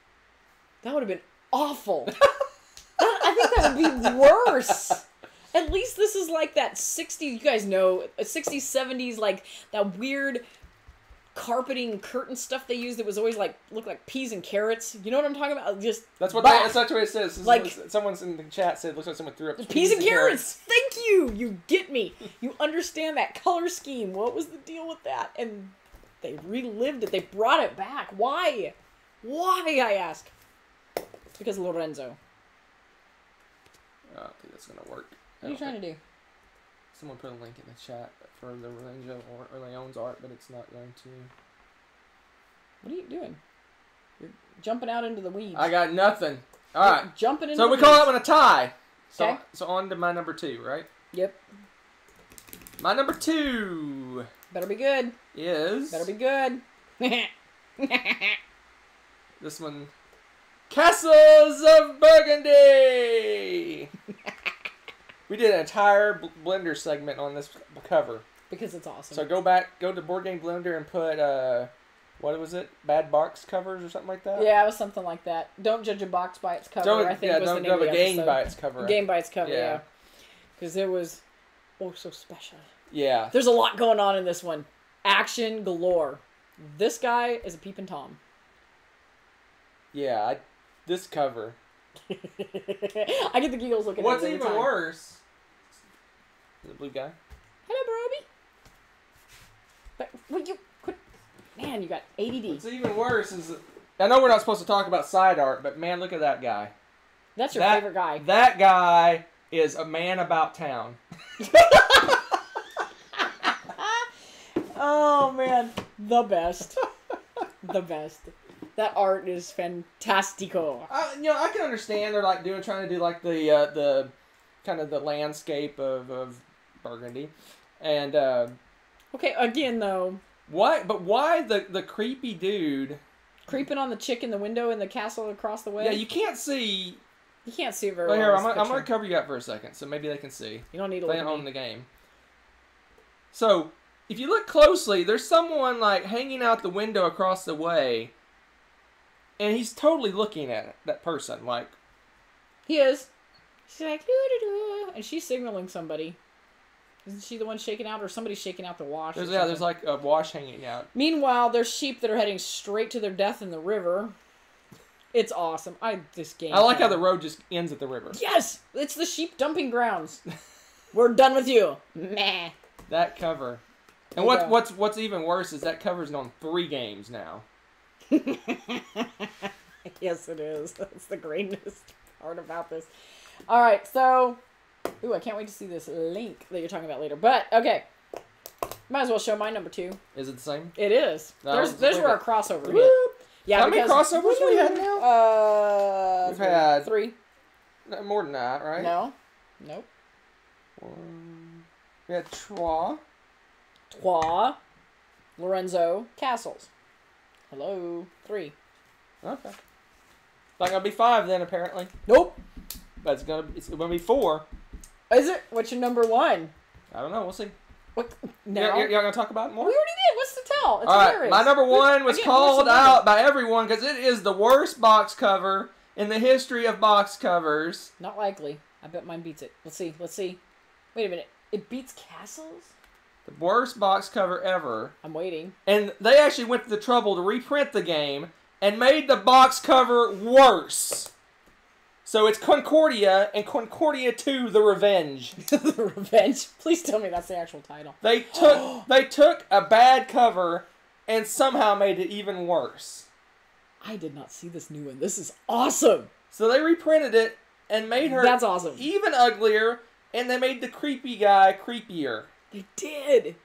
That would have been awful. I think that would be worse. At least this is like that 60s, you guys know, 60s, 70s, like that weird carpeting curtain stuff they used that was always like, looked like peas and carrots. You know what I'm talking about? Just that's what it says. Like, someone's in the chat said, looks like someone threw up peas and carrots. Thank you. You get me. You understand that color scheme. What was the deal with that? And they relived it. They brought it back. Why? Why, I ask? It's because of Lorenzo. I don't think that's going to work. What are you trying to do? Someone put a link in the chat for the Lorenzo or Leon's art, but it's not going to. What are you doing? You're jumping out into the weeds. I got nothing. All right. Jumping into So we call that one a tie. Okay. So on to my number 2, right? Yep. My number 2. Better be good. Is. Better be good. This one. Castles of Burgundy! We did an entire Blender segment on this cover. Because it's awesome. So go to Board Game Blender and put, what was it? Bad box covers or something like that? Yeah, it was something like that. Don't judge a box by its cover, I think was the name of the episode. Don't judge a game by its cover. Game by its cover, yeah. Because it was, so special. Yeah. There's a lot going on in this one. Action galore. This guy is a peeping Tom. Yeah, this cover. I get the giggles looking What's at it. What's even worse? The blue guy. Hello, Broby. But would you quit? Man, you got ADD. What's even worse is I know we're not supposed to talk about side art, but man, look at that guy. That's your favorite guy. That guy is a man about town. Oh man, the best. The best. That art is fantastico. I can understand they're like trying to do like the kind of the landscape of Burgundy. And Okay, again though. why? But why the creepy dude Creeping on the chick in the window in the castle across the way? Yeah, you can't see. You can't see it very Well, well. here, in this I'm going to picture. cover you up for a second, so maybe they can see. You don't need to They look at own me. the game. So, if you look closely, there's someone like hanging out the window across the way, and he's totally looking at that person. Like, He is. She's like, doo-doo-doo, and she's signaling somebody. Isn't she the one shaking out, or somebody's shaking out the wash? there's like a wash hanging out. Meanwhile, there's sheep that are heading straight to their death in the river. It's awesome. This game. I like how the road just ends at the river. Yes, it's the sheep dumping grounds. We're done with you. Meh. That cover. And Okay. what's even worse is that cover's on 3 games now. Yes, it is. That's the greatest part about this. All right, so, ooh, I can't wait to see this link that you're talking about later. But okay, might as well show my number 2. Is it the same? It is. No, There's where our crossover hit. Whoop. Yeah, How many crossovers do we have now? We've had 3. No, more than that, right? No. Nope. We had Troyes. Trois. Lorenzo. Castles. Hello. 3. Okay. Not gonna be 5 then, apparently. Nope. But it's gonna be 4. Is it? What's your number 1? I don't know. We'll see. What? No. Y'all gonna talk about it more? We already did. What's the tell? It's All right. hilarious. My number 1 was Again, called what's the out by everyone because it is the worst box cover in the history of box covers. Not likely. I bet mine beats it. Let's see. Let's see. Wait a minute. It beats Castles? The worst box cover ever. I'm waiting. And they actually went to the trouble to reprint the game and made the box cover worse. So it's Concordia and Concordia 2: The Revenge. The Revenge. Please tell me that's the actual title. They took a bad cover and somehow made it even worse. I did not see this new one. This is awesome. So they reprinted it and made her That's awesome. even uglier, and they made the creepy guy creepier. They did.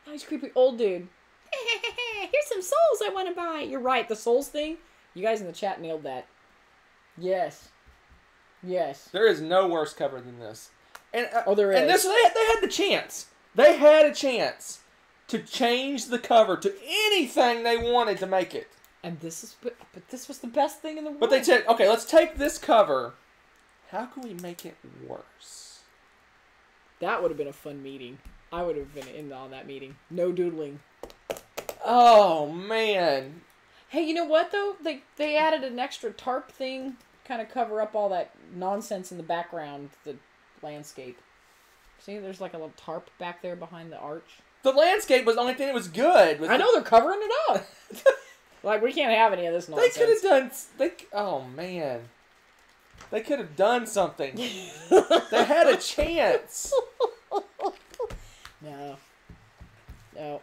Nice creepy old dude. Here's some souls I want to buy. You're right. The souls thing. You guys in the chat nailed that. Yes. Yes. There is no worse cover than this. And there is. And this they had the chance. They had a chance to change the cover to anything they wanted to make it. And this is, but this was the best thing in the world. But they said, okay, let's take this cover. How can we make it worse? That would have been a fun meeting. I would have been in on that meeting. No doodling. Oh man. Hey, you know what though? They added an extra tarp thing, kind of cover up all that nonsense in the background, the landscape. See, there's like a little tarp back there behind the arch. The landscape was the only thing that was good. I know they're covering it up. Like we can't have any of this They nonsense. could have done. Oh man. They could have done something. They had a chance. No. No.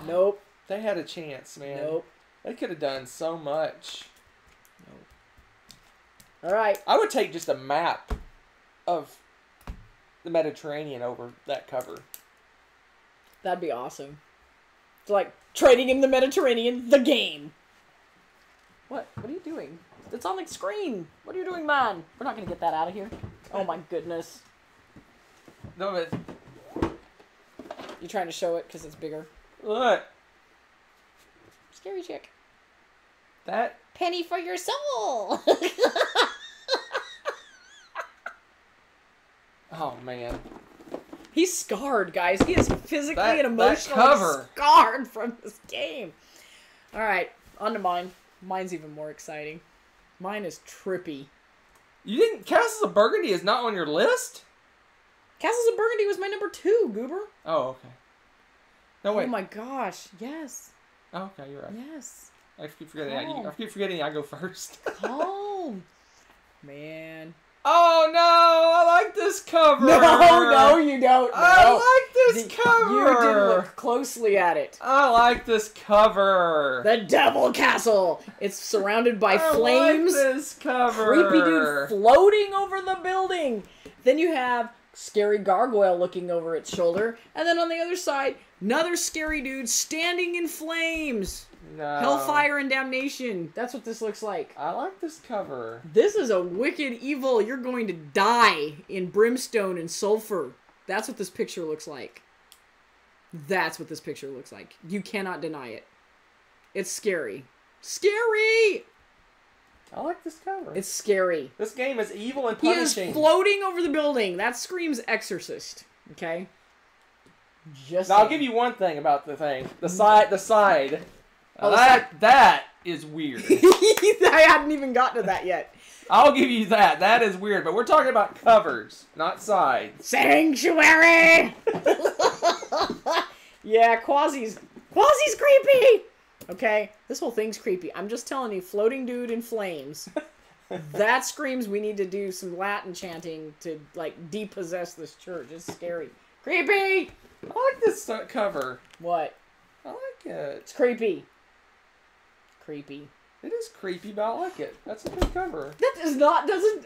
Nope. They had a chance, man. Nope. They could have done so much. All right. I would take just a map of the Mediterranean over that cover. That'd be awesome. It's like trading in the Mediterranean, the game. What? What are you doing? It's on the screen. What are you doing, man? We're not gonna get that out of here. Oh my goodness. No, but You trying to show it because it's bigger? look, Scary chick. that. Penny for your soul. Oh man, He's scarred, guys. He is physically That and emotionally cover. scarred from this game. All right, on to mine. Mine's even more exciting. Mine is trippy. you didn't. Castles of Burgundy is not on your list. Castles of Burgundy was my number 2, Goober. Oh, okay. No wait. Oh my gosh. Yes. Oh, okay, you're right. Yes. I keep forgetting. Calm. I keep forgetting. I go first. Calm. Man. Oh no! I like this cover. No, you don't. No. I like this cover. You didn't look closely at it. I like this cover. The Devil Castle. It's surrounded by I flames. like this cover. Creepy dude floating over the building. Then you have scary gargoyle looking over its shoulder. And then on the other side, another scary dude standing in flames. No. Hellfire and damnation. That's what this looks like. I like this cover. This is a wicked evil. You're going to die in brimstone and sulfur. That's what this picture looks like. That's what this picture looks like. You cannot deny it. It's scary. Scary! I like this cover. It's scary. This game is evil and He punishing. is floating over the building. That screams Exorcist. Okay? Just now, I'll give you one thing about the thing. The side. Oh, that is weird. I hadn't even gotten to that yet. I'll give you that. That is weird. But we're talking about covers, not sides. Sanctuary! Yeah, Quasi's creepy! Okay? This whole thing's creepy. I'm just telling you, floating dude in flames. That screams we need to do some Latin chanting to, like, depossess this church. It's scary. Creepy! I like this cover. What? I like it. It's creepy. Creepy. It is creepy, but I like it. That's a good cover. Doesn't...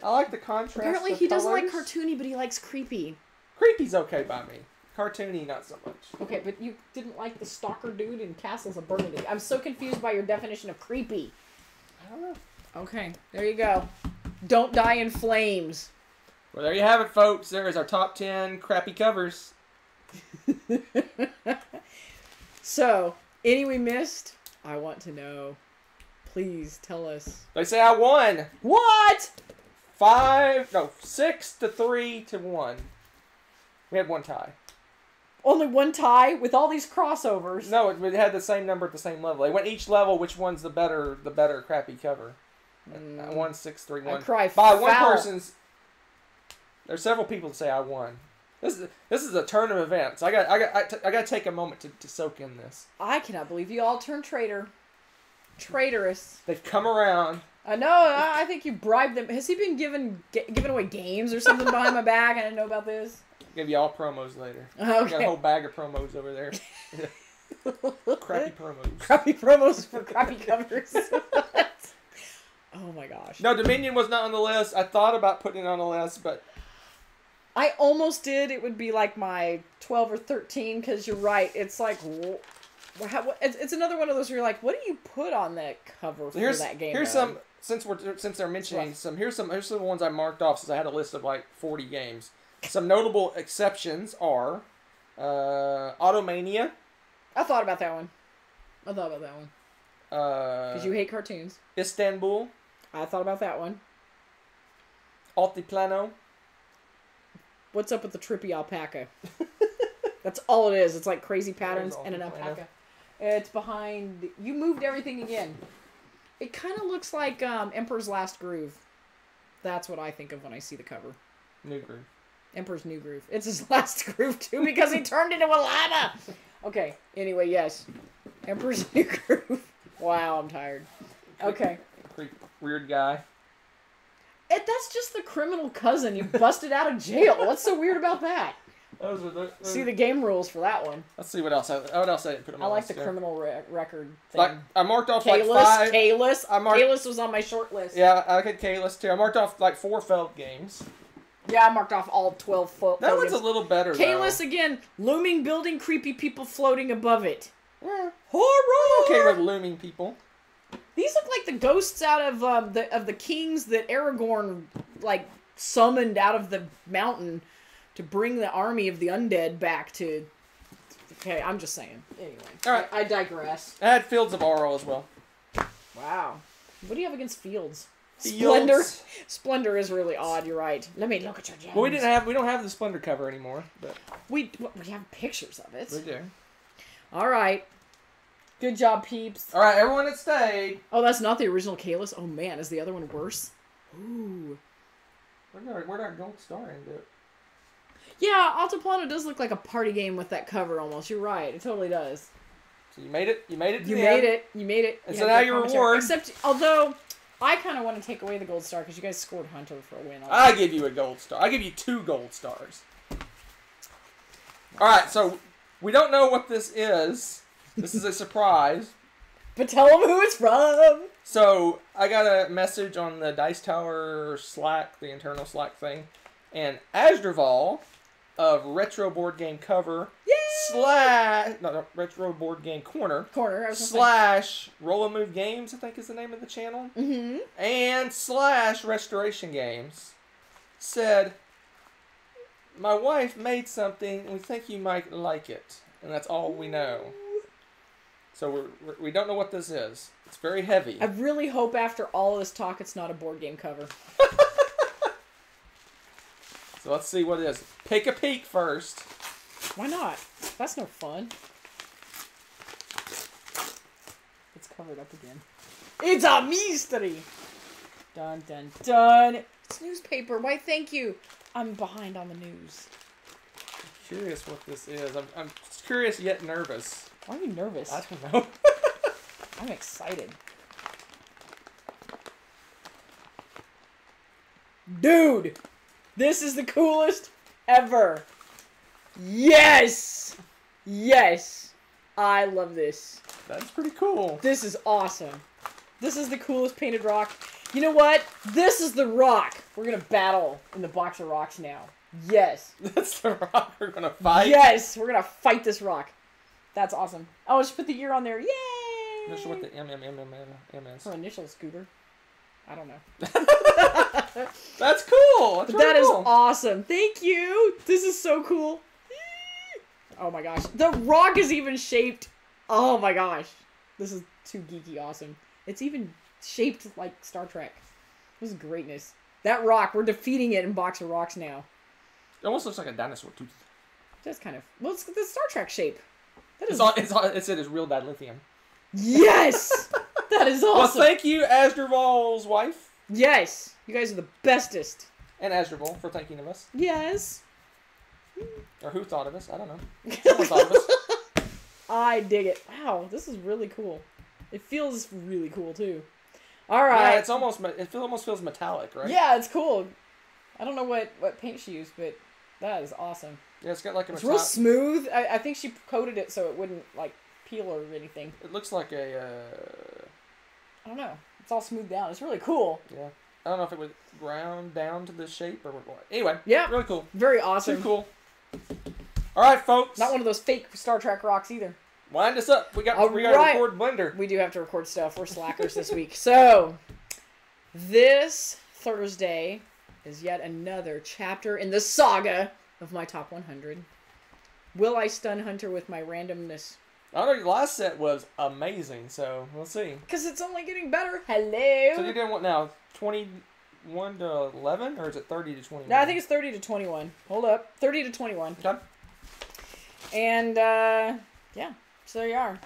I like the contrast. Apparently he doesn't like cartoony, but he likes creepy. Creepy's okay by me. Cartoony, not so much. Okay, but you didn't like the stalker dude in Castles of Burgundy. I'm so confused by your definition of creepy. I don't know. Okay, there you go. Don't die in flames. Well, there you have it, folks. There is our top 10 crappy covers. So, any we missed? I want to know. Please tell us. They say I won. What? 6-3 to 1. We had one tie. Only one tie with all these crossovers. No, it had the same number at the same level. They went each level. Which one's the better crappy cover? 1-6-3-1. I cry by foul. one person's. There's several people that say I won. This is a turn of events. I got to take a moment to soak in this. I cannot believe you all turned traitor. Traitorous. They've come around. I know. I think you bribed them. Has he been giving away games or something behind my back? I didn't know about this. Give you all promos later. Okay. Got a whole bag of promos over there. Crappy promos. Crappy promos for crappy covers. Oh my gosh. No, Dominion was not on the list. I thought about putting it on the list, but I almost did. It would be like my 12 or 13 because you're right. It's like it's another one of those where you're like, what do you put on that cover for that game? Here's some since they're mentioning some. Here's some ones I marked off since I had a list of like 40 games. Some notable exceptions are Automania. I thought about that one. Because you hate cartoons. Istanbul. I thought about that one. Altiplano. What's up with the trippy alpaca? That's all it is. It's like crazy patterns and an alpaca. It's behind... You moved everything again. It kind of looks like Emperor's Last Groove. That's what I think of when I see the cover. New Groove. Emperor's New Groove. It's his last groove, too, because he turned into a llama! Okay, anyway, yes. Emperor's New Groove. Wow, I'm tired. Okay. Weird guy. That's just the criminal cousin you busted out of jail. What's so weird about that? See the game rules for that one. Let's see what else. What else I didn't put on my list. I like the criminal record thing. Like I marked off Kalis, like 5. Kalis. Kalis was on my short list. Yeah, I had Kalis too. I marked off like 4 failed games. Yeah, I marked off all 12 failed That one's a little better. Kalis again, looming building, creepy people floating above it. Yeah. Horror. I'm okay with looming people. These look like the ghosts out of the kings that Aragorn like summoned out of the mountain to bring the army of the undead back to. Okay, I'm just saying. Anyway, all right, I digress. I had Fields of Aural as well. Wow, what do you have against Fields? Fields. Splendor is really odd. You're right. Let me look at your gems. Well, we don't have the Splendor cover anymore, but we have pictures of it. We do. All right. Good job, peeps. All right, everyone that stayed. Oh, that's not the original Kalis. Oh man, is the other one worse? Ooh. Where'd our gold star end up? Yeah, Altiplano does look like a party game with that cover almost. You're right. It totally does. So you made it. You made it. You made it. You made it. And so now your reward. Except, although I kind of want to take away the gold star because you guys scored Hunter for a win. I give you a gold star. I give you 2 gold stars. All right, so we don't know what this is. This is a surprise. But tell them who it's from. So I got a message on the Dice Tower Slack, the internal Slack thing, and Asdrubal of Retro Board Game Cover Retro Board Game Corner / Roll and Move Games, I think is the name of the channel, and / Restoration Games said, my wife made something, and we think you might like it, and that's all we know. So we don't know what this is. It's very heavy. I really hope after all of this talk, it's not a board game cover. So let's see what it is. Take a peek first. Why not? That's no fun. Let's cover it up again. It's a mystery! Dun, dun, dun. It's newspaper. Why, thank you. I'm behind on the news. I'm curious what this is. I'm curious yet nervous. Why are you nervous? I don't know. I'm excited. Dude! This is the coolest ever. Yes! Yes! I love this. That's pretty cool. This is awesome. This is the coolest painted rock. You know what? This is the rock. We're going to battle in the box of rocks now. Yes. That's the rock we're going to fight? Yes! We're going to fight this rock. That's awesome. Oh, let's put the year on there. Yay! I'm not sure what the M is. Her initial scooter. I don't know. That's cool. That's That is cool. awesome. Thank you. This is so cool. Oh my gosh. The rock is even shaped. Oh my gosh. This is too geeky awesome. It's even shaped like Star Trek. This is greatness. That rock, we're defeating it in Box of Rocks now. It almost looks like a dinosaur tooth. That's kind of... Well, it's the Star Trek shape. That is... It said it's real dilithium. Yes! That is awesome. Well, thank you, Asdrúbal's wife. Yes! You guys are the bestest. And Asdrúbal for thinking of us. Yes. Or who thought of us? I don't know. Someone thought of us. I dig it. Wow, this is really cool. It feels really cool, too. All right. Yeah, it almost feels metallic, right? Yeah, it's cool. I don't know what paint she used, but that is awesome. Yeah, it's got like a It's real smooth. I think she coated it so it wouldn't, like, peel or anything. It looks like a... I don't know. It's all smoothed down. It's really cool. Yeah. I don't know if it would ground down to this shape or what. Anyway. Yeah. Really cool. Very awesome. Too cool. All right, folks. Not one of those fake Star Trek rocks either. Wind us up. We got to record Blender. We do have to record stuff. We're slackers this week. So, this Thursday is yet another chapter in the saga of my top 100. Will I stun Hunter with my randomness? I know your last set was amazing, so we'll see. Because it's only getting better. Hello. So you're doing what now? 21 to 11? Or is it 30 to 21? No, I think it's 30 to 21. Hold up. 30 to 21. Okay. And, yeah. So there you are.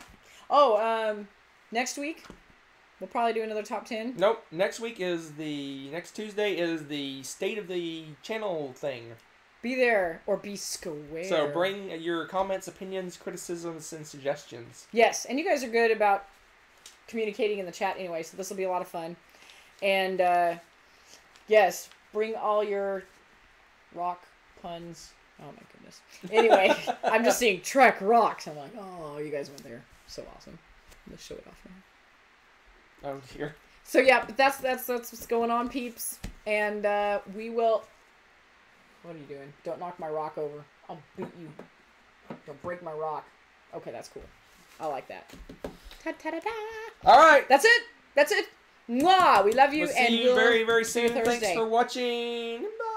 Oh, next week, we'll probably do another top 10. Nope. Next Tuesday is the state of the channel thing. Be there or be square. So bring your comments, opinions, criticisms, and suggestions. Yes, and you guys are good about communicating in the chat anyway, so this will be a lot of fun. And, yes, bring all your rock puns. Oh my goodness. Anyway, I'm just seeing Trek rocks. I'm like, oh, you guys went there. So awesome. Let's show it off now. Oh dear. So yeah, but that's what's going on, peeps. And we will. What are you doing? Don't knock my rock over. I'll beat you. Don't break my rock. Okay, that's cool. I like that. Ta-ta-da-da. All right. That's it. That's it. Mwah! We love you. We'll see you very, very soon. Thursday. Thanks for watching. Bye.